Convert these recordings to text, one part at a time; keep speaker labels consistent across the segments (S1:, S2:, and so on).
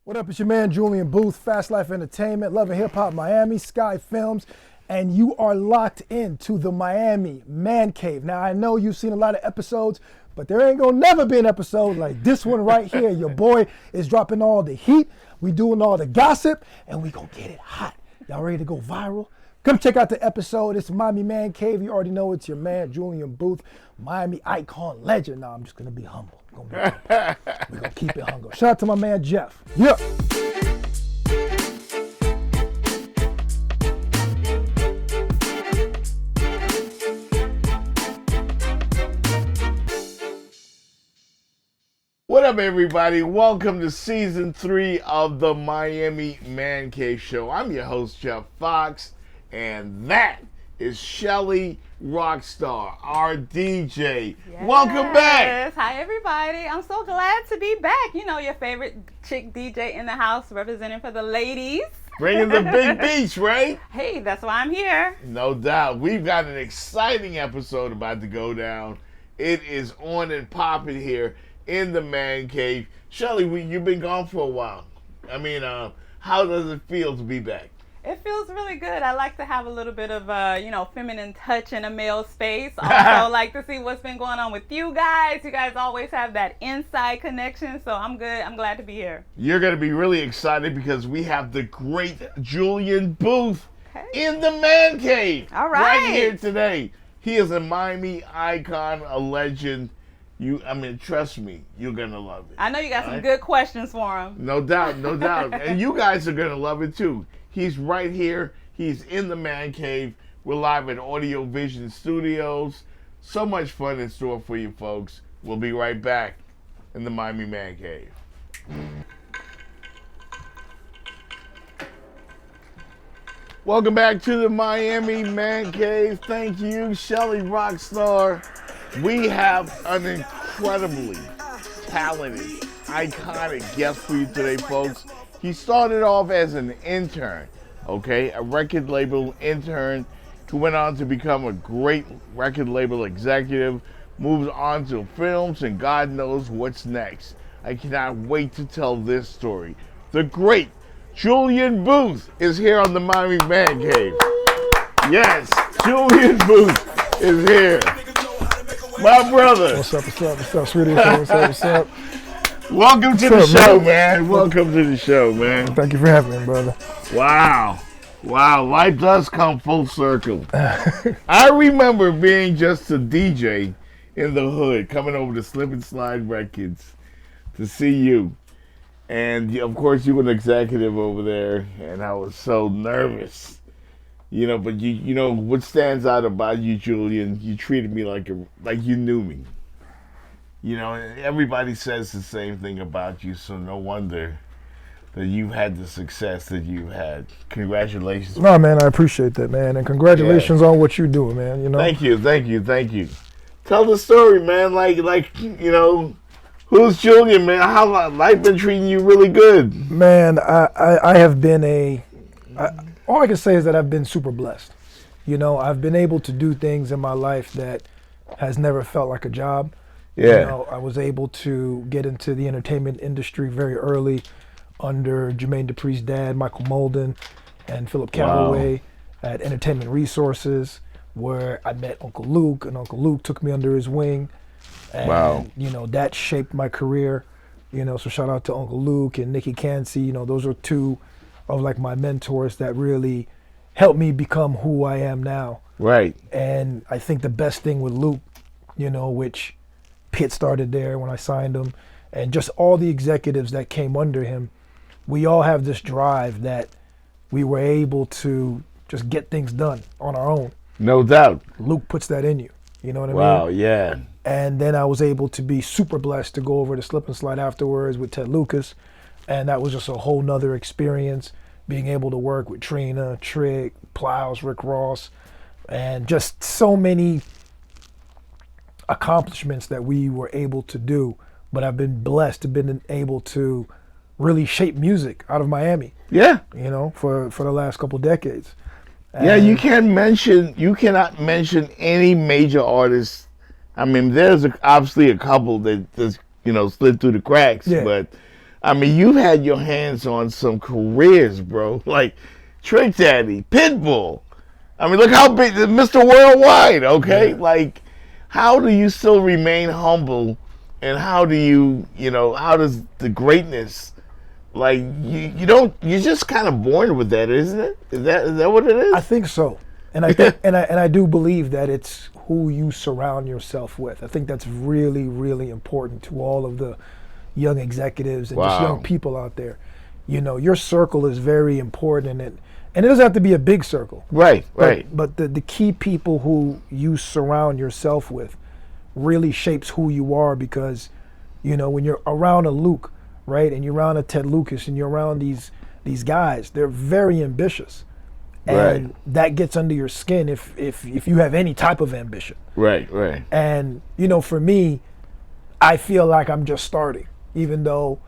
S1: What up, it's your man Jullian Boothe, Fast Life Entertainment, Love and Hip Hop Miami, Sky Films, and you are locked into the Miami ManCave. Now, I know you've seen a lot of episodes, but there ain't gonna never be an episode like this one right here. Your boy is dropping all the heat, we doing all the gossip, and we gonna get it hot. Y'all ready to go viral? Come check out the episode. It's Miami ManCave. You already know it's your man Jullian Boothe, Miami icon legend. Now I'm just gonna be humble. We're gonna keep it humble. Shout out to my man Jeff. Yeah.
S2: What up, everybody? Welcome to season 3 of the Miami ManCave Show. I'm your host, Jeff Fox, and that is Shelly Rockstar, our DJ.
S3: Yes.
S2: Welcome back.
S3: Hi, everybody. I'm so glad to be back. You know, your favorite chick DJ in the house, representing for the ladies.
S2: Bringing the big beach, right?
S3: Hey, that's why I'm here.
S2: No doubt. We've got an exciting episode about to go down. It is on and popping here in the Man Cave. Shelly, you've been gone for a while. I mean, how does it feel to be back?
S3: It feels really good. I like to have a little bit of, feminine touch in a male space. Also, like to see what's been going on with you guys. You guys always have that inside connection, so I'm good. I'm glad to be here.
S2: You're going to be really excited because we have the great Jullian Boothe in the Man Cave.
S3: All right.
S2: Right here today. He is a Miami icon, a legend. Trust me, you're going to love it.
S3: I know you got some good questions for him.
S2: No doubt, no doubt. And you guys are going to love it too. He's right here. He's in the Man Cave. We're live at Audio Vision Studios. So much fun in store for you folks. We'll be right back in the Miami Man Cave. Welcome back to the Miami Man Cave. Thank you, Shelly Rockstar. We have an incredibly talented, iconic guest for you today, folks. He started off as an intern, a record label intern, who went on to become a great record label executive, moved on to films, and God knows what's next. I cannot wait to tell this story. The great Jullian Boothe is here on the Miami Man Cave. Yes, Jullian Boothe is here. My brother.
S1: What's up, sweetie? What's up?
S2: Welcome to the show, man. Welcome to the show, man.
S1: Thank you for having me, brother.
S2: Wow, life does come full circle. I remember being just a DJ in the hood, coming over to Slip and Slide Records to see you. And, of course, you were an executive over there, and I was so nervous. But you know what stands out about you, Jullian, you treated me like you knew me. Everybody says the same thing about you, so no wonder that you've had the success that you've had. Congratulations.
S1: No, man, I appreciate that, man, and congratulations on what you're doing, man.
S2: Thank you. Tell the story, man. Who's Jullian, man? How life been treating you really good?
S1: Man, I have been all I can say is that I've been super blessed. I've been able to do things in my life that has never felt like a job.
S2: Yeah.
S1: I was able to get into the entertainment industry very early under Jermaine Dupri's dad, Michael Molden, and Philip Calloway at Entertainment Resources, where I met Uncle Luke, and Uncle Luke took me under his wing. And, that shaped my career. So shout out to Uncle Luke and Nikki Cansey. Those are two of my mentors that really helped me become who I am now.
S2: Right.
S1: And I think the best thing with Luke, which Pitt started there when I signed him, and just all the executives that came under him, we all have this drive that we were able to just get things done on our own.
S2: No doubt.
S1: Luke puts that in you. You know what I mean?
S2: Wow, yeah.
S1: And then I was able to be super blessed to go over to Slip and Slide afterwards with Ted Lucas. And that was just a whole nother experience, being able to work with Trina, Trick, Plows, Rick Ross, and just so many accomplishments that we were able to do. But I've been blessed to been able to really shape music out of Miami.
S2: Yeah.
S1: For the last couple decades.
S2: And you cannot mention any major artists. There's obviously a couple that just slid through the cracks, but I mean, you've had your hands on some careers, bro. Like Trick Daddy, Pitbull. I mean, look how big, Mr. Worldwide, okay?
S1: Yeah.
S2: Like, how do you still remain humble, and how do you, how does the greatness, like, you don't, you're just kind of born with that, isn't it? Is that what it is?
S1: I think so, and I think, and I do believe that it's who you surround yourself with. I think that's really, really important to all of the young executives and just
S2: Wow.
S1: young people out there. Your circle is very important, and it doesn't have to be a big circle.
S2: Right, right.
S1: But the key people who you surround yourself with really shapes who you are, because, when you're around a Luke, right, and you're around a Ted Lucas, and you're around these guys, they're very ambitious. And
S2: Right.
S1: that gets under your skin if you have any type of ambition.
S2: Right, right.
S1: And, for me, I feel like I'm just starting. Even though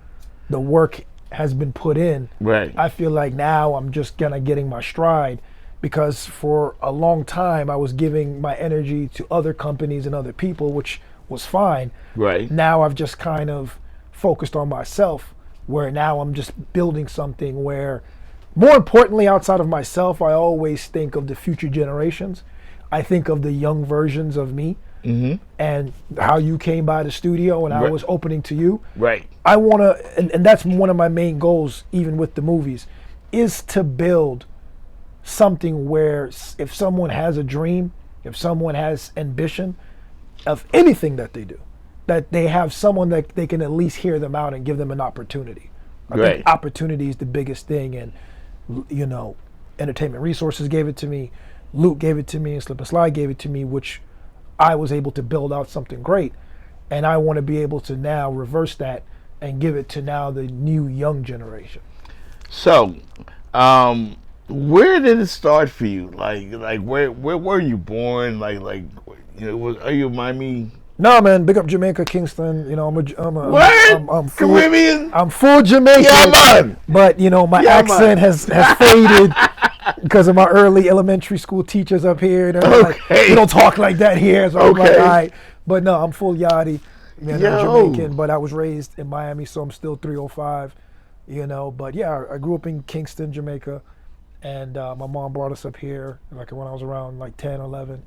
S1: the work has been put in,
S2: Right.
S1: I feel like now I'm just getting my stride, because for a long time I was giving my energy to other companies and other people, which was fine.
S2: Right.
S1: Now I've just kind of focused on myself, where now I'm just building something where, more importantly, outside of myself, I always think of the future generations. I think of the young versions of me.
S2: Mm-hmm.
S1: And how you came by the studio and I
S2: Right.
S1: was opening to you.
S2: Right.
S1: I want to, and that's one of my main goals, even with the movies, is to build something where if someone has a dream, if someone has ambition of anything that they do, that they have someone that they can at least hear them out and give them an opportunity. I
S2: Right.
S1: think opportunity is the biggest thing, and Entertainment Resources gave it to me, Luke gave it to me, and Slip and Slide gave it to me, which I was able to build out something great. And I want to be able to now reverse that and give it to now the new young generation.
S2: So, where did it start for you? Like where were you born? Are you Miami?
S1: No, man, big up Jamaica, Kingston.
S2: What?
S1: I'm full,
S2: Caribbean?
S1: I'm full Jamaican.
S2: Yeah, man.
S1: But my
S2: Yeah,
S1: accent has faded because of my early elementary school teachers up here. They're like,
S2: Okay.
S1: we don't talk like that here. So I'm like,
S2: Okay.
S1: all right. But no, I'm full Yachty. Man, I'm
S2: Yo.
S1: Jamaican, but I was raised in Miami, so I'm still 305. But yeah, I grew up in Kingston, Jamaica, and my mom brought us up here like when I was around like 10, 11,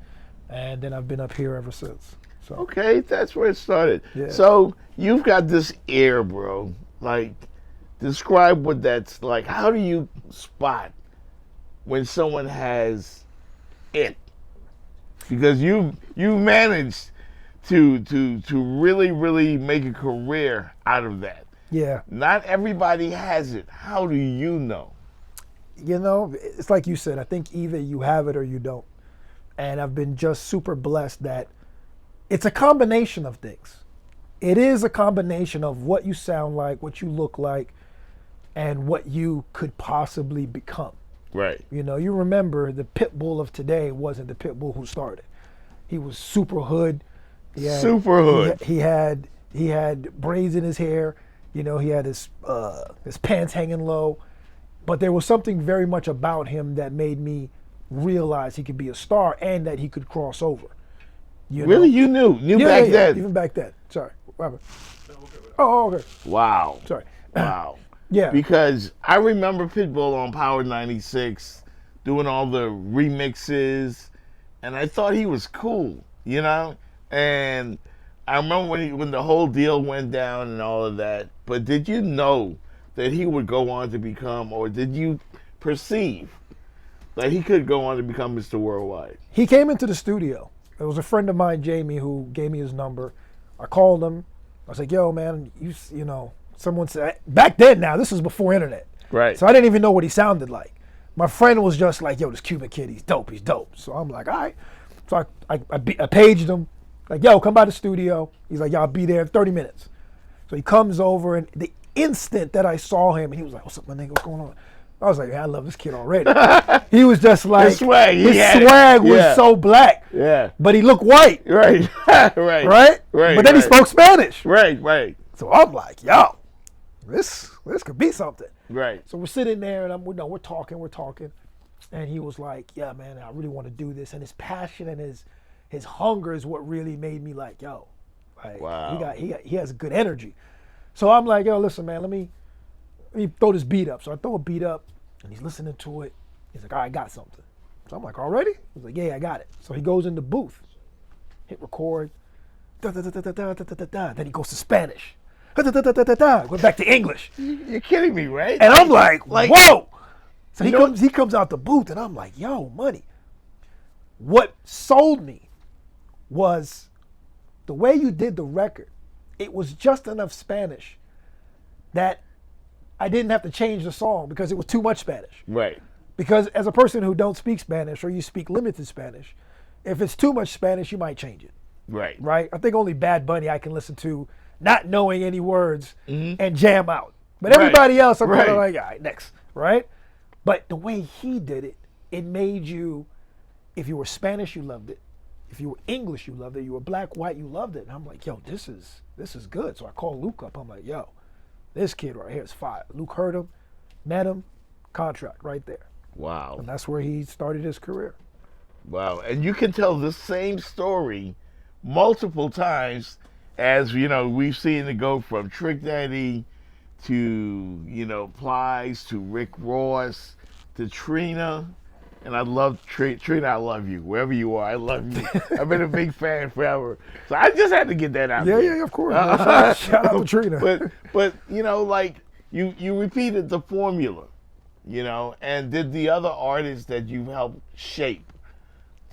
S1: and then I've been up here ever since. So
S2: Okay, that's where it started.
S1: Yeah.
S2: So you've got this air, bro. Like, describe what that's like. How do you spot when someone has it? Because you managed to really, really make a career out of that.
S1: yeah,
S2: Not everybody has it. How do you know?
S1: it's like you said. I think either you have it or you don't, and I've been just super blessed that it's a combination of things. It is a combination of what you sound like, what you look like, and what you could possibly become.
S2: Right.
S1: You remember the pit bull of today wasn't the pit bull who started. He was super hood.
S2: Super hood.
S1: He had braids in his hair. He had his pants hanging low. But there was something very much about him that made me realize he could be a star and that he could cross over.
S2: Really? You knew
S1: Yeah,
S2: back
S1: yeah,
S2: then?
S1: even back then. Sorry. What happened? Oh, okay.
S2: Wow.
S1: Sorry.
S2: Wow.
S1: Yeah.
S2: Because I remember Pitbull on Power 96 doing all the remixes, and I thought he was cool, And I remember when the whole deal went down and all of that. But did you know that he would go on to become, or did you perceive that he could go on to become Mr. Worldwide?
S1: He came into the studio. It was a friend of mine, Jamie, who gave me his number. I called him. I was like, yo, man, someone said, back then now, this was before internet.
S2: Right.
S1: So I didn't even know what he sounded like. My friend was just like, yo, this Cuban kid, he's dope. So I'm like, all right. So I paged him, like, yo, come by the studio. He's like, yo, I'll be there in 30 minutes. So he comes over, and the instant that I saw him, and he was like, what's up, my nigga, what's going on? I was like, yeah, I love this kid already. He was just like,
S2: His swag,
S1: was
S2: Yeah.
S1: so black.
S2: Yeah.
S1: But he looked white.
S2: Right.
S1: Right? But then he spoke Spanish.
S2: Right.
S1: So I'm like, yo, this could be something.
S2: Right.
S1: So we're sitting there, and we're talking. And he was like, yeah, man, I really want to do this. And his passion and his hunger is what really made me like, yo, like,
S2: Wow.
S1: he has good energy. So I'm like, yo, listen, man, let me throw this beat up. So I throw a beat up, and he's listening to it. He's like, all right, I got something. So I'm like, already? He's like, yeah, I got it. So he goes in the booth, hit record, then he goes to Spanish. Went back to English.
S2: You're kidding me, right?
S1: And I'm like, whoa! So he comes out the booth, and I'm like, yo, money. What sold me was the way you did the record. It was just enough Spanish that I didn't have to change the song because it was too much Spanish.
S2: Right.
S1: Because as a person who don't speak Spanish or you speak limited Spanish, if it's too much Spanish, you might change it.
S2: Right.
S1: Right? I think only Bad Bunny I can listen to not knowing any words and jam out. But everybody else, I'm kind of like, all right, next. Right? But the way he did it, it made you, if you were Spanish, you loved it. If you were English, you loved it. You were black, white, you loved it. And I'm like, yo, this is good. So I called Luke up. I'm like, yo, this kid right here is fire. Luke heard him, met him, contract right there.
S2: Wow.
S1: And that's where he started his career.
S2: Wow. And you can tell the same story multiple times, as, you know, we've seen it go from Trick Daddy to, you know, Plies to Rick Ross to Trina. And I love Trina, I love you. Wherever you are, I love you. I've been a big fan forever. So I just had to get that out there.
S1: Yeah, of course. Shout out to Trina.
S2: But you know, like, you repeated the formula, you know, and did the other artists that you've helped shape,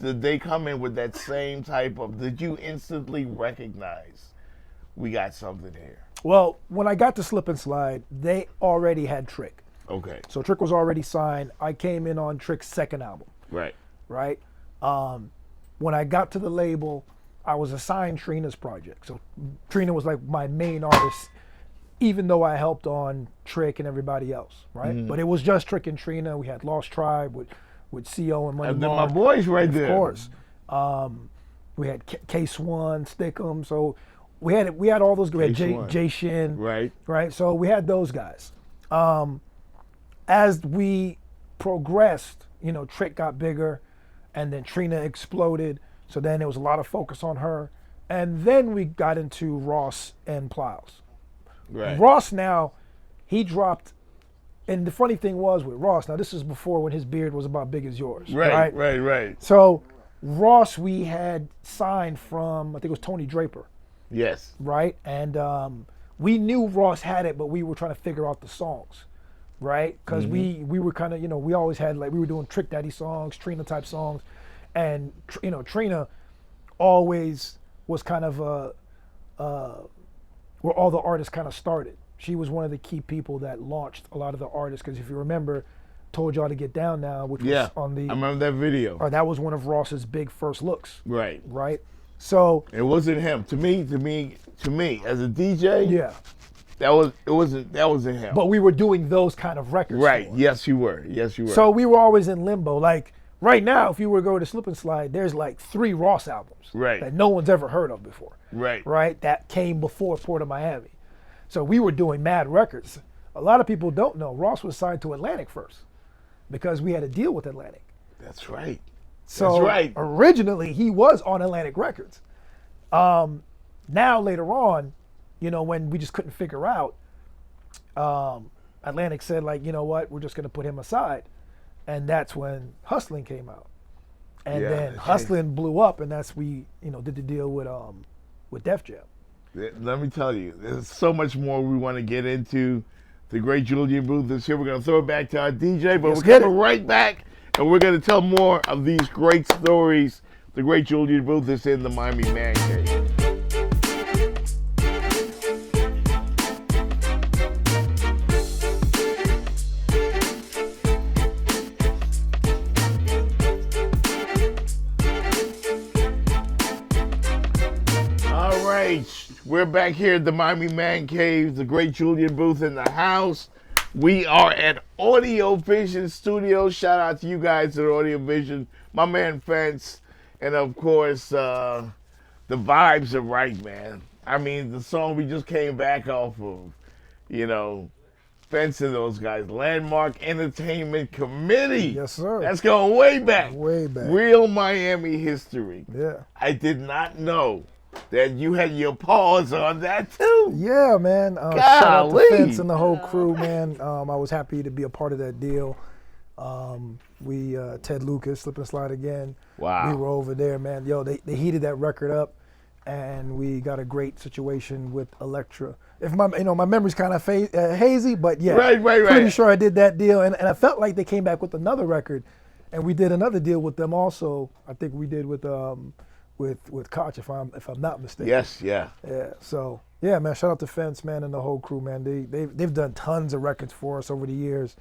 S2: did they come in with that same type of, did you instantly recognize we got something here?
S1: Well, when I got to Slip and Slide, they already had Trick.
S2: Okay.
S1: So Trick was already signed. I came in on Trick's second album.
S2: Right.
S1: Right? When I got to the label, I was assigned Trina's project. So Trina was like my main artist, even though I helped on Trick and everybody else, right? But it was just Trick and Trina. We had Lost Tribe with CO and Money
S2: And then
S1: Mark.
S2: my boys right there.
S1: Of course. We had K-Swan, Stickum. So we had all those guys. We had Jay Shin.
S2: Right.
S1: Right. So we had those guys. As we progressed, you know, Trick got bigger, and then Trina exploded. So then there was a lot of focus on her. And then we got into Ross and Plows.
S2: Right.
S1: Ross now, he dropped, and the funny thing was with Ross, now this is before when his beard was about big as yours.
S2: Right.
S1: So Ross we had signed from, I think it was Tony Draper.
S2: Yes.
S1: Right? And we knew Ross had it, but we were trying to figure out the songs. Right? Because we were kind of, you know, we always had, like, we were doing Trick Daddy songs, Trina type songs. And, you know, Trina always was kind of where all the artists kind of started. She was one of the key people that launched a lot of the artists. Because if you remember, Told Y'all to Get Down Now, which was on the...
S2: I remember that video.
S1: Or that was one of Ross's big first looks.
S2: Right.
S1: Right? So...
S2: It wasn't him. To me, as a DJ...
S1: Yeah.
S2: That wasn't him.
S1: But we were doing those kind of records.
S2: Right. Yes, you were.
S1: So we were always in limbo. Like right now, if you were to go to Slip and Slide, there's like 3 Ross albums that no one's ever heard of before. Right. That came before Port of Miami. So we were doing mad records. A lot of people don't know Ross was signed to Atlantic first because we had a deal with Atlantic.
S2: That's right.
S1: So originally he was on Atlantic Records. Now later on, you know, when we just couldn't figure out, Atlantic said, like, you know what, we're just going to put him aside. And that's when Hustlin' came out. And then Hustlin' blew up, and that's we, you know, did the deal with Def Jam.
S2: Let me tell you, there's so much more we want to get into. The great Jullian Boothe is here. We're going to throw it back to our DJ, but we're coming right back, and we're going to tell more of these great stories. The great Jullian Boothe is in the Miami ManCave. We're back here at the Miami ManCave, the great Jullian Boothe in the house. We are at Audio Vision Studios. Shout out to you guys at Audio Vision, my man Fence, and of course, the vibes are right, man. I mean, the song we just came back off of, you know, Fence and those guys, Landmark Entertainment Committee.
S1: Yes, sir.
S2: That's going way back.
S1: Way back.
S2: Real Miami history.
S1: Yeah.
S2: I did not know that you had your paws on that too.
S1: Yeah, man. Shout out to
S2: Golly.
S1: Fence and the whole crew, man. I was happy to be a part of that deal. Ted Lucas, Slip and Slide Again.
S2: Wow.
S1: We were over there, man. Yo, they heated that record up, and we got a great situation with Elektra. If my memory's kind of hazy, but yeah,
S2: Right.
S1: pretty sure I did that deal, and I felt like they came back with another record, and we did another deal with them also. I think we did with Koch, if I'm not mistaken.
S2: Yes, yeah.
S1: Yeah. So yeah, man. Shout out to Fence, man, and the whole crew, man. They've done tons of records for us over the years.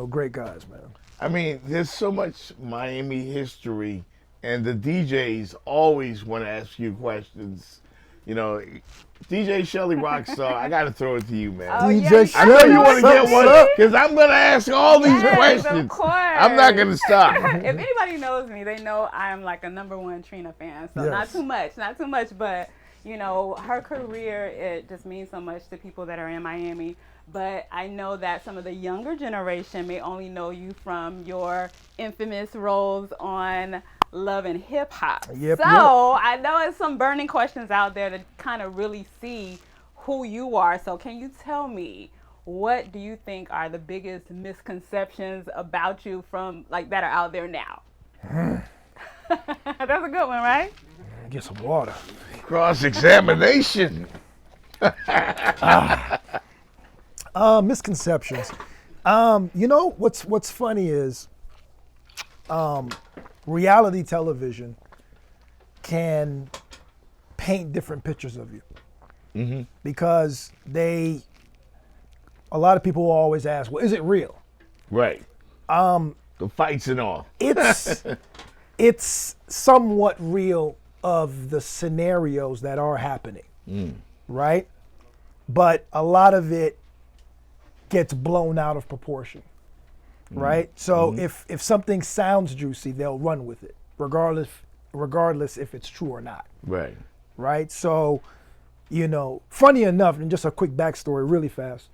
S1: Great guys, man.
S2: I mean, there's so much Miami history, and the DJs always want to ask you questions. DJ Shelly Rockstar, I got to throw it to you, man.
S3: Oh,
S1: DJ
S3: yeah,
S2: I know you want to
S1: Shelly,
S2: get one,
S1: what's up?
S2: because I'm going to ask all these
S3: Yes,
S2: questions.
S3: of course.
S2: I'm not going to stop.
S3: If anybody knows me, they know I'm like a #1 Trina fan. So
S1: Yes.
S3: not too much, but her career, it just means so much to people that are in Miami. But I know that some of the younger generation may only know you from your infamous roles on Love and Hip Hop.
S1: Yep,
S3: So I know there's some burning questions out there to kind of really see who you are. So can you tell me, what do you think are the biggest misconceptions about you from that are out there now? That's a good one, right?
S1: Get some water.
S2: Cross-examination.
S1: Misconceptions. What's funny is reality television can paint different pictures of you. Because a lot of people will always ask, well, is it real?
S2: Right. The fights and all.
S1: It's somewhat real of the scenarios that are happening, right? But a lot of it gets blown out of proportion, right? So if something sounds juicy, they'll run with it, regardless if it's true or not.
S2: Right.
S1: Right? So, funny enough, and just a quick backstory really fast,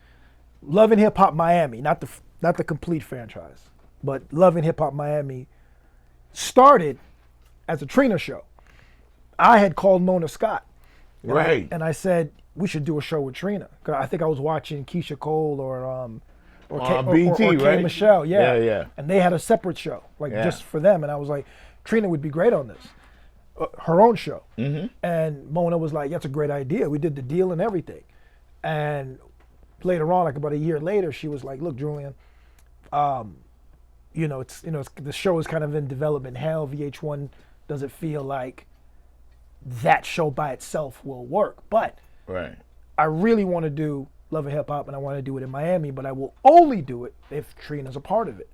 S1: Love and Hip Hop Miami, not the complete franchise, but Love and Hip Hop Miami started as a Trina show. I had called Mona Scott.
S2: Right.
S1: And I said, we should do a show with Trina. 'Cause I think I was watching Keisha Cole or
S2: BT,
S1: K
S2: right?
S1: Michelle, yeah.
S2: Yeah.
S1: And they had a separate show,
S2: Yeah.
S1: just for them. And I was like, Trina would be great on this. Her own show. And Mona was like, that's a great idea. We did the deal and everything. And later on, like about a year later, she was like, look, Jullian, the show is kind of in development hell. VH1 doesn't feel like that show by itself will work. But
S2: Right.
S1: I really want to do Love and Hip Hop, and I want to do it in Miami, but I will only do it if Trina's a part of it.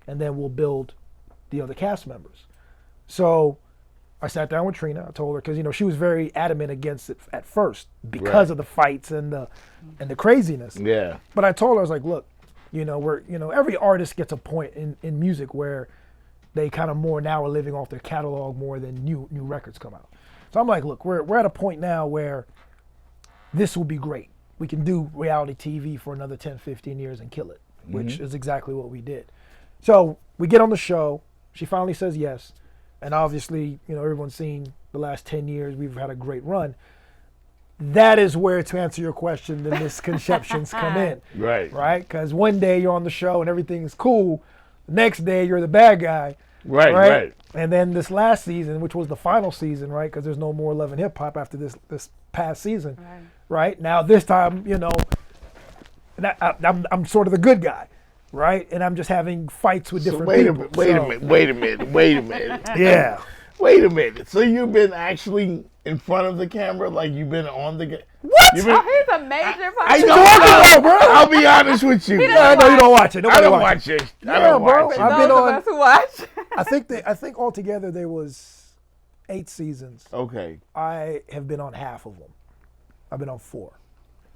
S1: And then we'll build the other cast members. So I sat down with Trina. I told her, because she was very adamant against it at first because of the fights and the craziness.
S2: Yeah.
S1: But I told her, I was like, look, every artist gets a point in music where they kind of more now are living off their catalog more than new records come out. So I'm like, look, we're at a point now where this will be great. We can do reality TV for another 10, 15 years and kill it, which is exactly what we did. So we get on the show. She finally says yes. And obviously, everyone's seen the last 10 years, we've had a great run. That is where, to answer your question, the misconceptions come in.
S2: Right.
S1: Right? Because one day you're on the show and everything's cool. The next day you're the bad guy.
S2: Right.
S1: And then this last season, which was the final season, right? Because there's no more Love and Hip Hop after this past season. Right? Now this time, I'm sort of the good guy. Right? And I'm just having fights with different people.
S2: Wait a minute.
S1: Yeah.
S2: Wait a minute. So you've been actually in front of the camera, like you've been on the.
S1: What?
S3: He's a major part.
S2: I
S3: of
S2: know,
S3: the
S1: bro.
S2: I'll be honest with you.
S1: I know you don't watch it.
S2: I don't watch it. I don't
S1: bro.
S2: watch it.
S1: I've been
S3: Those
S1: on.
S3: of us who watch.
S1: I think altogether there was 8 seasons.
S2: Okay.
S1: I have been on half of them. I've been on 4.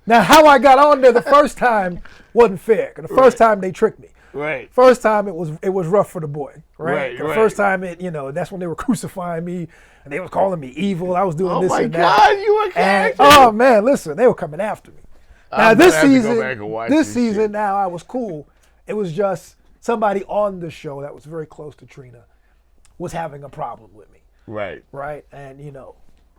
S1: Now, how I got on there the first time wasn't fair. 'Cause the first time they tricked me.
S2: Right.
S1: First time it was rough for the boy, right?
S2: Right,
S1: The
S2: right.
S1: first time that's when they were crucifying me and they was calling me evil. I was doing
S2: Oh
S1: this
S2: my
S1: and that.
S2: God, you were
S1: And
S2: catching.
S1: oh man, listen, they were coming after me. Now
S2: I'm
S1: this
S2: gonna have to go back and
S1: season,
S2: watch
S1: this
S2: this
S1: season
S2: shit.
S1: now I was cool. It was just somebody on the show that was very close to Trina was having a problem with me,
S2: Right.
S1: right? And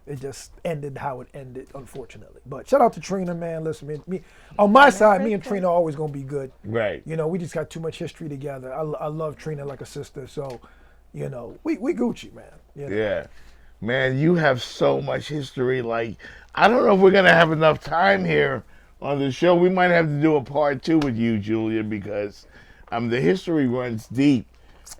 S1: it just ended how it ended, unfortunately. But shout out to Trina, man. Listen, me on my side, me and Trina are always gonna be good.
S2: Right.
S1: You know, we just got too much history together. I love Trina like a sister, so you know, we Gucci, man. You know?
S2: Yeah. Man, you have so much history. Like, I don't know if we're going to have enough time here on the show. We might have to do a part 2 with you, Jullian, because the history runs deep.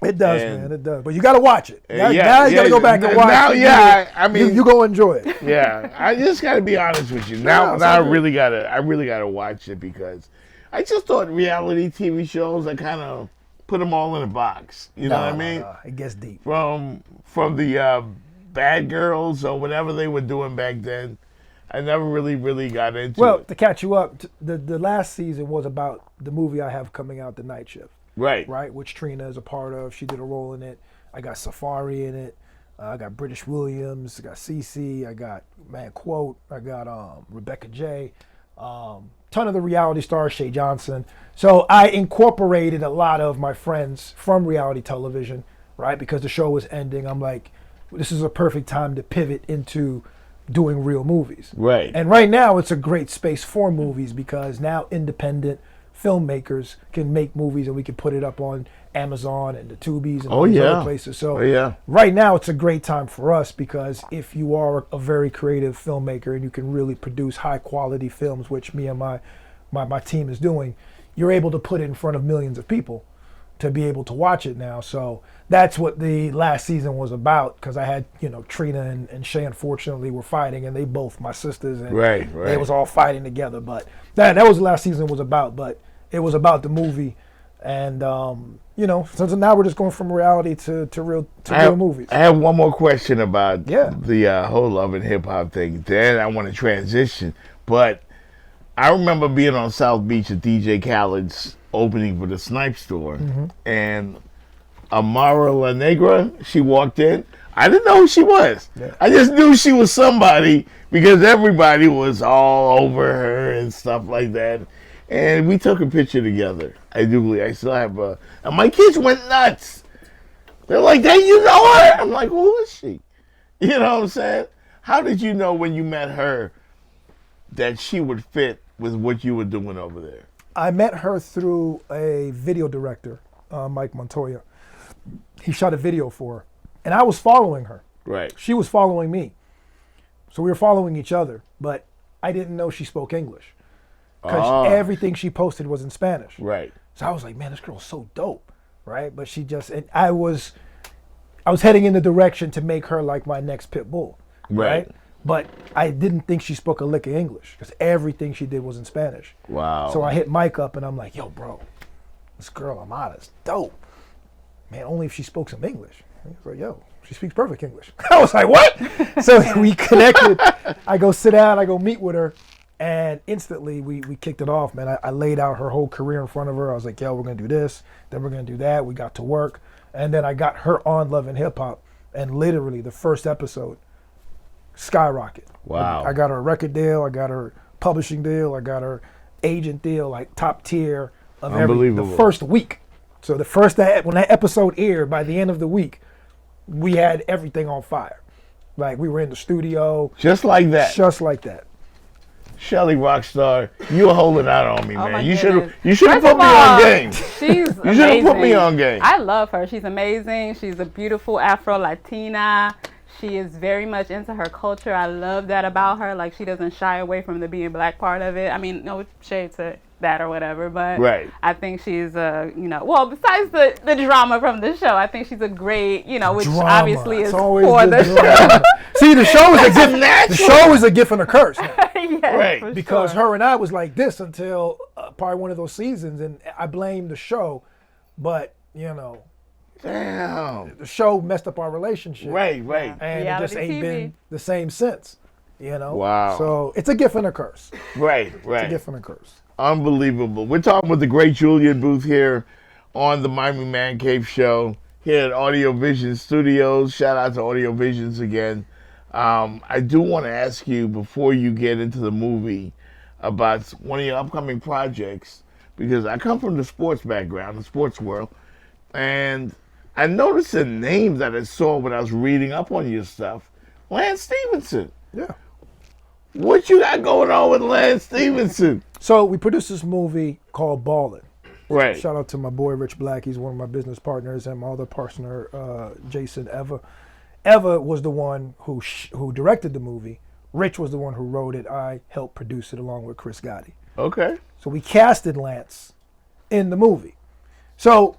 S1: It does, man. It does. But you got to watch it. Now you got to go back and watch
S2: now,
S1: it.
S2: Yeah, I mean,
S1: you go enjoy it.
S2: Yeah, I just got to be honest with you. Now I really gotta watch it, because I just thought reality TV shows, I kind of put them all in a box. You know what I mean?
S1: It gets deep.
S2: From the Bad Girls or whatever they were doing back then, I never really got into it.
S1: Well, to catch you up, the last season was about the movie I have coming out, The Night Shift.
S2: Right,
S1: which Trina is a part of. She did a role in it. I got Safari in it. I got British Williams. I got Cece. I got Quote. I got Rebecca J. Ton of the reality stars, Shay Johnson. So I incorporated a lot of my friends from reality television, right? Because the show was ending. I'm like, this is a perfect time to pivot into doing real movies.
S2: Right.
S1: And right now it's a great space for movies, because now independent filmmakers can make movies and we can put it up on Amazon and the Tubies and all these other places. So right now it's a great time for us, because if you are a very creative filmmaker and you can really produce high quality films, which me and my team is doing, you're able to put it in front of millions of people to be able to watch it now. So that's what the last season was about, because I had, Trina and Shay, unfortunately, were fighting, and they both my sisters, and they was all fighting together. But that was the last season was about, but it was about the movie. And so now we're just going from reality to real movies.
S2: I have one more question about the whole Love and Hip Hop thing. Then I want to transition, but I remember being on South Beach at DJ Khaled's opening for the Snipe store, and Amara La Negra, she walked in. I didn't know who she was. Yeah. I just knew she was somebody because everybody was all over her and stuff like that. And we took a picture together. I still have and my kids went nuts. They're like, "Hey, you know her?" I'm like, "Who is she?" You know what I'm saying? How did you know when you met her that she would fit with what you were doing over there?
S1: I met her through a video director, Mike Montoya. He shot a video for her, and I was following her.
S2: Right.
S1: She was following me. So we were following each other, but I didn't know she spoke English, because everything she posted was in Spanish.
S2: Right.
S1: So I was like, man, this girl's so dope, right? But she just, and I was heading in the direction to make her like my next pit bull, right? But I didn't think she spoke a lick of English, because everything she did was in Spanish.
S2: Wow.
S1: So I hit Mike up and I'm like, yo, bro, this girl Amada's dope. Man, only if she spoke some English. He's like, yo, she speaks perfect English. I was like, what? So we connected. I go sit down, I go meet with her, and instantly we kicked it off, man. I laid out her whole career in front of her. I was like, yo, we're going to do this, then we're going to do that. We got to work. And then I got her on Love and Hip Hop, and literally the first episode, skyrocket.
S2: Wow.
S1: I got her a record deal, I got her publishing deal, I got her agent deal, like top tier of
S2: Unbelievable.
S1: The first week. So when that episode aired, by the end of the week, we had everything on fire. Like, we were in the studio.
S2: Just like that.
S1: Just like that.
S2: Shelly Rockstar, you were holding out on me, man. You should have put me
S3: all,
S2: on game.
S3: She's
S2: You should have put me on game.
S3: I love her. She's amazing. She's a beautiful Afro-Latina. She is very much into her culture. I love that about her. Like, she doesn't shy away from the being black part of it. I mean, no shade to that or whatever, but I think she's besides the drama from the show, I think she's a great, which
S1: drama.
S3: obviously is
S1: for
S3: the show.
S1: See, the show is a gift. The show is a gift and a curse.
S3: Yes,
S1: because her and I was like this until probably one of those seasons, and I blame the show, but
S2: Damn.
S1: the show messed up our relationship.
S2: Right.
S1: And
S3: reality
S1: it just ain't
S3: TV.
S1: been the same since.
S2: Wow.
S1: So it's a gift and a curse.
S2: Right.
S1: It's a gift and a curse.
S2: Unbelievable. We're talking with the great Jullian Boothe here on the Miami ManCave Show here at Audio Vision Studios. Shout out to Audio Visions again. I do want to ask you, before you get into the movie, about one of your upcoming projects, because I come from the sports background, the sports world, and I noticed a name that I saw when I was reading up on your stuff Lance Stevenson.
S1: Yeah.
S2: What you got going on with Lance Stevenson?
S1: So we produced this movie called Ballin'.
S2: Right.
S1: Shout out to my boy Rich Black. He's one of my business partners, and my other partner, Jason Eva. Eva was the one who directed the movie. Rich was the one who wrote it. I helped produce it along with Chris Gotti.
S2: Okay.
S1: So we casted Lance in the movie. So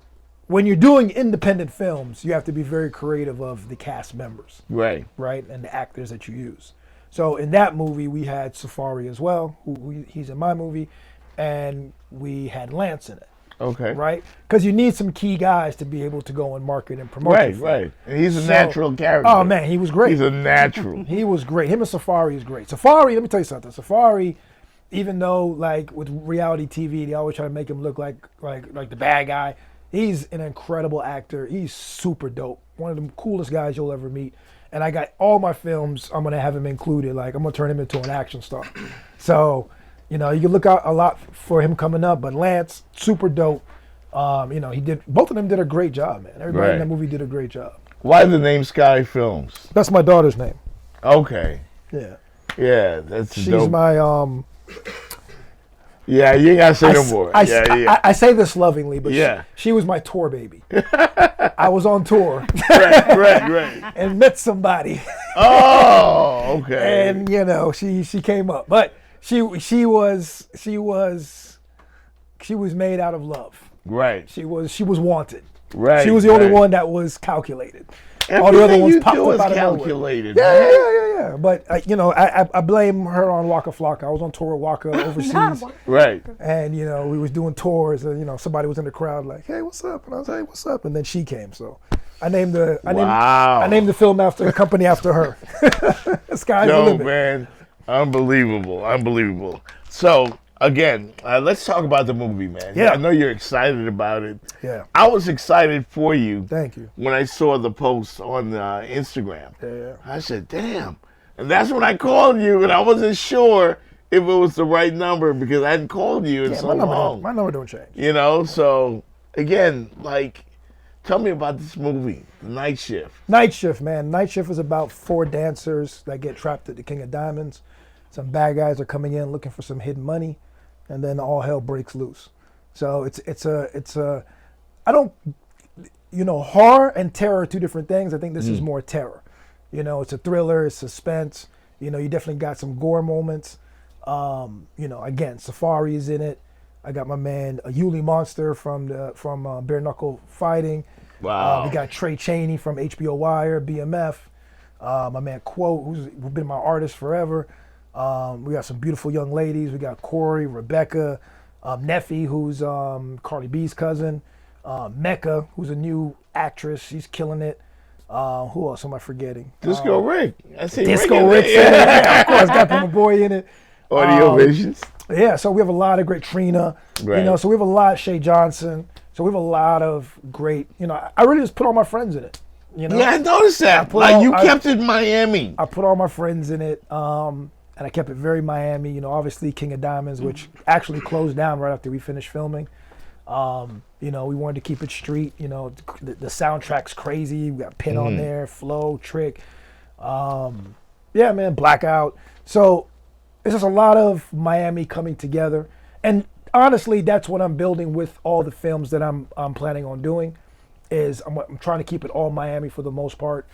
S1: when you're doing independent films, you have to be very creative of the cast members,
S2: Right.
S1: right, and the actors that you use. So in that movie, we had Safari as well, he's in my movie, and we had Lance in it.
S2: Okay.
S1: Right? Because you need some key guys to be able to go and market and promote.
S2: Right, right. And he's a natural character.
S1: Oh, man, he was great.
S2: He's a natural.
S1: He was great. Him and Safari is great. Safari, let me tell you something. Safari, even though, like, with reality TV, they always try to make him look like the bad guy, he's an incredible actor. He's super dope. One of the coolest guys you'll ever meet. And I got all my films, I'm going to have him included. Like, I'm going to turn him into an action star. So, you know, you can look out a lot for him coming up. But Lance, super dope. You know, both of them did a great job, man. Everybody in that movie did a great job.
S2: Why the name Sky Films?
S1: That's my daughter's name.
S2: Okay.
S1: Yeah.
S2: Yeah, that's
S1: She's
S2: dope.
S1: my
S2: Yeah, you ain't gotta say no more.
S1: I say this lovingly, but
S2: Yeah.
S1: she was my tour baby. I was on tour
S2: right.
S1: and met somebody,
S2: Oh, okay.
S1: and you know she came up, but she was made out of love.
S2: Right.
S1: She was wanted.
S2: Right.
S1: She was the only
S2: right.
S1: one that was calculated.
S2: Everything
S1: All the other ones
S2: you
S1: popped
S2: do
S1: up
S2: is
S1: out of nowhere.
S2: calculated.
S1: Yeah,
S2: man.
S1: yeah. But you know, I blame her on Waka Flocka. I was on tour with Waka overseas,
S2: Right.
S1: and you know, we was doing tours, and you know, somebody was in the crowd like, "Hey, what's up?" And I was like, "Hey, what's up?" And then she came, so I named the film after the company after her. Sky's the limit.
S2: Man, unbelievable. So again, let's talk about the movie, man.
S1: Yeah.
S2: I know you're excited about it.
S1: Yeah.
S2: I was excited for you.
S1: Thank you.
S2: When I saw the post on Instagram.
S1: Yeah.
S2: I said, damn. And that's when I called you, and I wasn't sure if it was the right number because I hadn't called you in so long.
S1: My number don't change.
S2: You know, so again, like, tell me about this movie, Night Shift.
S1: Night Shift, man. Night Shift is about 4 dancers that get trapped at the King of Diamonds. Some bad guys are coming in looking for some hidden money, and then all hell breaks loose. So it's a I don't, you know, horror and terror are 2 different things. I think this is more terror. You know, it's a thriller, it's suspense. You know, you definitely got some gore moments. You know, again, Safari is in it. I got my man Yuli Monster from Bare Knuckle Fighting.
S2: Wow.
S1: We got Trey Chaney from HBO Wire, BMF. My man Quote, who's been my artist forever. We got some beautiful young ladies. We got Corey, Rebecca, Neffy, who's Cardi B's cousin. Mecca, who's a new actress. She's killing it. Who else am I forgetting?
S2: Disco Rick. I see
S1: Disco
S2: Rick.
S1: Rick. Yeah, of course, got my boy in it.
S2: Audio Visions.
S1: Yeah, so we have a lot of great Trina.
S2: Right.
S1: You know, so we have a lot, Shay Johnson. So we have a lot of great, you know, I really just put all my friends in it. You know?
S2: Yeah, I noticed that. Like, you kept it Miami.
S1: I put all my friends in it. And I kept it very Miami. You know, obviously King of Diamonds, which actually closed down right after we finished filming. You know, we wanted to keep it street. You know, the soundtrack's crazy. We got Pin on there, Flow, Trick. Yeah, man, Blackout. So it's just a lot of Miami coming together. And honestly, that's what I'm building with all the films that I'm planning on doing. I'm trying to keep it all Miami for the most part.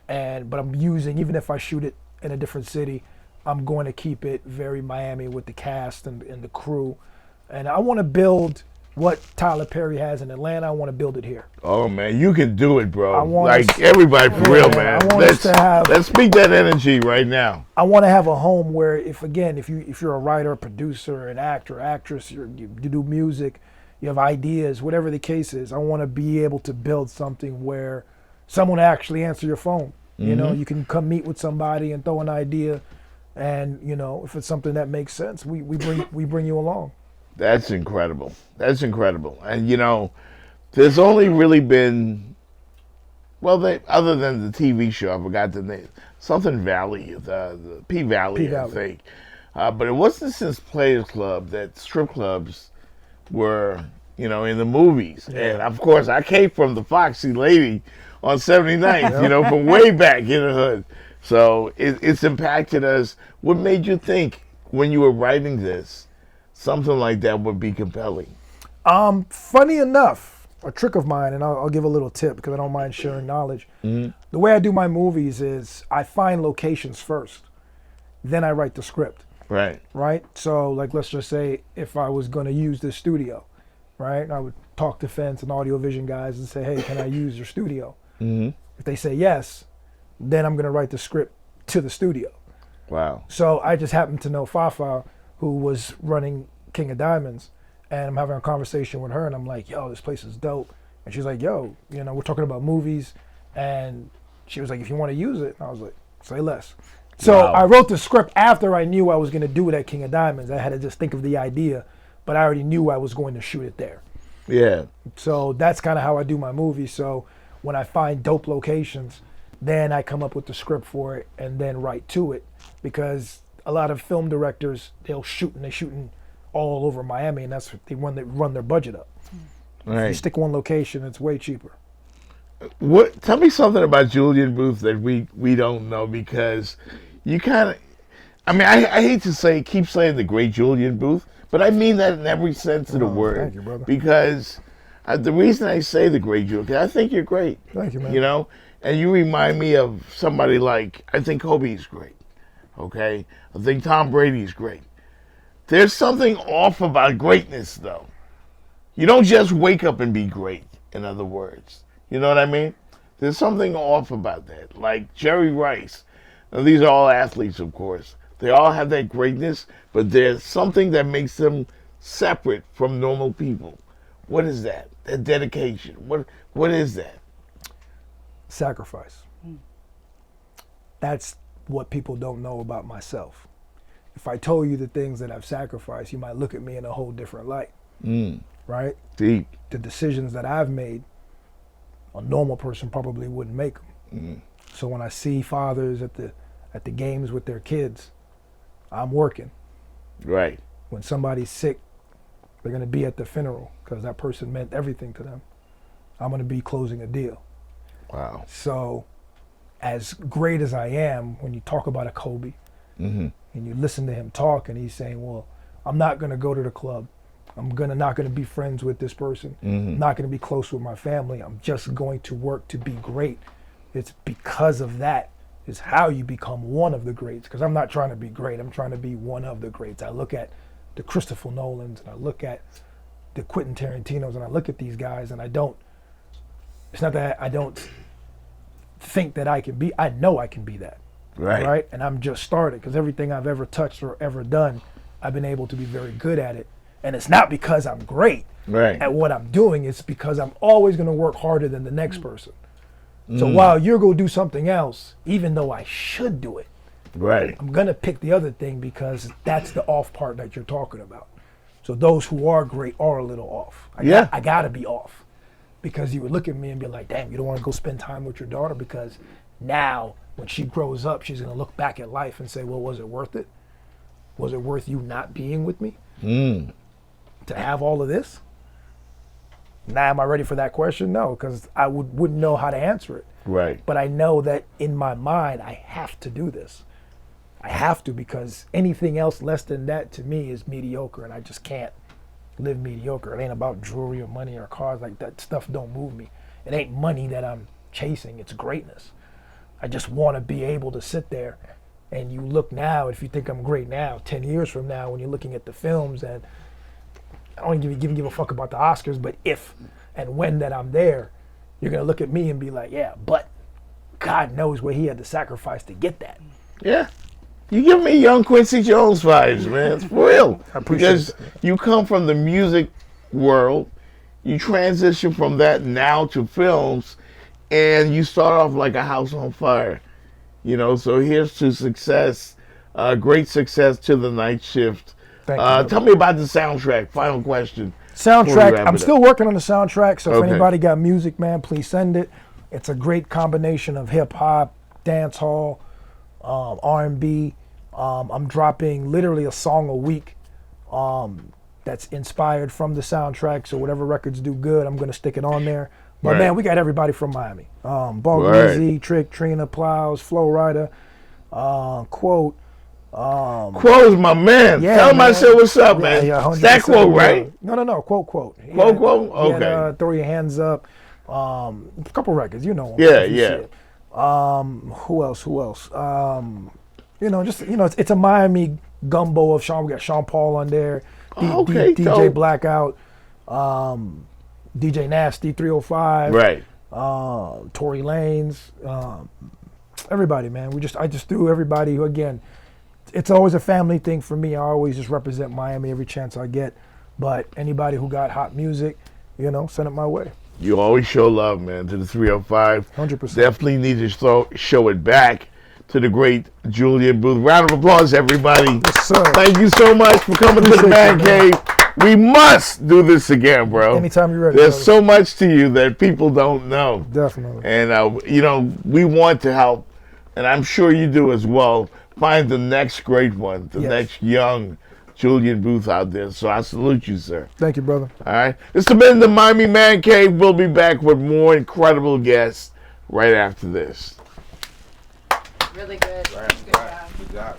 S1: But I'm using, even if I shoot it in a different city, I'm going to keep it very Miami with the cast and the crew. And I want to build what Tyler Perry has in Atlanta. I want to build it here.
S2: Oh, man, you can do it, bro.
S1: I want
S2: like,
S1: us-
S2: everybody for real, man.
S1: I want us to have-
S2: Let's speak that energy right now.
S1: I want to have a home where, if you're a writer, producer, an actor, actress, you do music, you have ideas, whatever the case is, I want to be able to build something where someone will actually answer your phone. You know, you can come meet with somebody and throw an idea, and you know, if it's something that makes sense, we bring you along.
S2: That's incredible. That's incredible. And, you know, there's only really been, other than the TV show, I forgot the name, something Valley, the P-Valley, I think. But it wasn't since Players Club that strip clubs were, you know, in the movies. Yeah. And, of course, I came from the Foxy Lady on 79th, you know, from way back in the hood. So it's impacted us. What made you think when you were writing this, something like that would be compelling?
S1: Funny enough, a trick of mine, and I'll give a little tip because I don't mind sharing knowledge. The way I do my movies is I find locations first, then I write the script.
S2: Right.
S1: Right? So, like, let's just say if I was going to use this studio, right? I would talk to Fence and audio-vision guys and say, hey, can I use your studio? If they say yes, then I'm going to write the script to the studio.
S2: Wow.
S1: So I just happened to know Fafa, who was running King of Diamonds, and I'm having a conversation with her, and I'm like, yo, this place is dope. And she's like, yo, you know, we're talking about movies, and she was like, if you want to use it, and I was like, say less. So
S2: Wow.
S1: I wrote the script after I knew I was going to do it at King of Diamonds. I had to just think of the idea, but I already knew I was going to shoot it there.
S2: Yeah.
S1: So that's kind of how I do my movies. So when I find dope locations, then I come up with the script for it and then write to it, because a lot of film directors, they're shooting all over Miami, and that's they run their budget up. If you
S2: Right.
S1: stick one location, it's way cheaper.
S2: What? Tell me something about Jullian Boothe that we don't know, because you kind of. I mean, I hate to keep saying the great Jullian Boothe, but I mean that in every sense of the word.
S1: Thank you, brother.
S2: Because the reason I say the great Jullian, because I think you're great.
S1: Thank you, man.
S2: You know, and you remind me of somebody like, I think Kobe's great. Okay, I think Tom Brady's great. There's something off about greatness, though. You don't just wake up and be great. In other words, you know what I mean? There's something off about that. Like Jerry Rice. Now, these are all athletes, of course. They all have that greatness, but there's something that makes them separate from normal people. What is that? That dedication. What is that?
S1: Sacrifice. That's what people don't know about myself. If I told you the things that I've sacrificed, you might look at me in a whole different light. Right?
S2: Deep.
S1: The decisions that I've made, a normal person probably wouldn't make them. So when I see fathers at the games with their kids, I'm working.
S2: Right.
S1: When somebody's sick, they're going to be at the funeral because that person meant everything to them. I'm going to be closing a deal.
S2: Wow.
S1: So as great as I am, when you talk about a Kobe and you listen to him talk and he's saying, well, I'm not going to go to the club. I'm not going to be friends with this person. I'm not going to be close with my family. I'm just going to work to be great. It's because of that is how you become one of the greats. Because I'm not trying to be great. I'm trying to be one of the greats. I look at the Christopher Nolans and I look at the Quentin Tarantinos and I look at these guys and it's not that I don't think that I know I can be that. Right? And I'm just started because everything I've ever touched or ever done, I've been able to be very good at it. And it's not because I'm great at what I'm doing. It's because I'm always going to work harder than the next person. So while you're going to do something else, even though I should do it, I'm going to pick the other thing because that's the off part that you're talking about. So those who are great are a little off. I got to be off because you would look at me and be like, damn, you don't want to go spend time with your daughter because now when she grows up, she's going to look back at life and say, well, was it worth it? Was it worth you not being with me? To have all of this? Now, am I ready for that question? No, because I wouldn't know how to answer it.
S2: Right.
S1: But I know that in my mind, I have to do this. I have to, because anything else less than that to me is mediocre, and I just can't live mediocre. It ain't about jewelry or money or cars. Like that stuff don't move me. It ain't money that I'm chasing. It's greatness. I just want to be able to sit there and you look now, if you think I'm great now, 10 years from now, when you're looking at the films, and I don't even give a fuck about the Oscars, but if and when that I'm there, you're going to look at me and be like, yeah, but God knows where he had to sacrifice to get that.
S2: Yeah. You give me young Quincy Jones vibes, man. It's for real.
S1: I appreciate
S2: because
S1: that.
S2: you come from the music world, you transition from that now to films, and you start off like a house on fire. You know, so here's to success, great success to The Night Shift.
S1: Thank you.
S2: Tell me about the soundtrack. Final question.
S1: Soundtrack, I'm still working on the soundtrack, so if
S2: Okay.
S1: anybody got music, man, please send it. It's a great combination of hip-hop, dance hall, R&B. I'm dropping literally a song a week that's inspired from the soundtrack, so whatever records do good, I'm going to stick it on there. But
S2: Right.
S1: man, we got everybody from Miami. Ball
S2: Right.
S1: Greasy, Trick, Trina, Plows, Flow Rider. Quote.
S2: Quote's my man.
S1: Yeah,
S2: Tell him I
S1: man.
S2: said what's up, man.
S1: Yeah,
S2: It's that
S1: 100%
S2: quote, right?
S1: No. Quote.
S2: Quote? Okay.
S1: Throw your hands up. A couple records, you know.
S2: Yeah,
S1: if you
S2: yeah.
S1: see it. Who else? It's a Miami gumbo of Sean. We got Sean Paul on there.
S2: Okay,
S1: DJ
S2: dope.
S1: Blackout. DJ Nasty 305.
S2: Right.
S1: Tory Lanez. Everybody, man. I just threw everybody who, again, it's always a family thing for me. I always just represent Miami every chance I get. But anybody who got hot music, send it my way.
S2: You always show love, man, to the 305.
S1: 100%.
S2: Definitely need to show it back to the great Jullian Boothe. Round of applause, everybody.
S1: Yes, sir.
S2: Thank you so much for coming to the Man Cave. We must do this again, bro.
S1: Anytime you're ready.
S2: There's
S1: brother.
S2: so much to you that people don't know.
S1: Definitely.
S2: And, we want to help, and I'm sure you do as well, find the next great one, the next young Jullian Boothe out there. So I salute you, sir.
S1: Thank you, brother.
S2: All right. This has been the Miami Man Cave. We'll be back with more incredible guests right after this.
S3: Really good. Good job.
S2: Good job.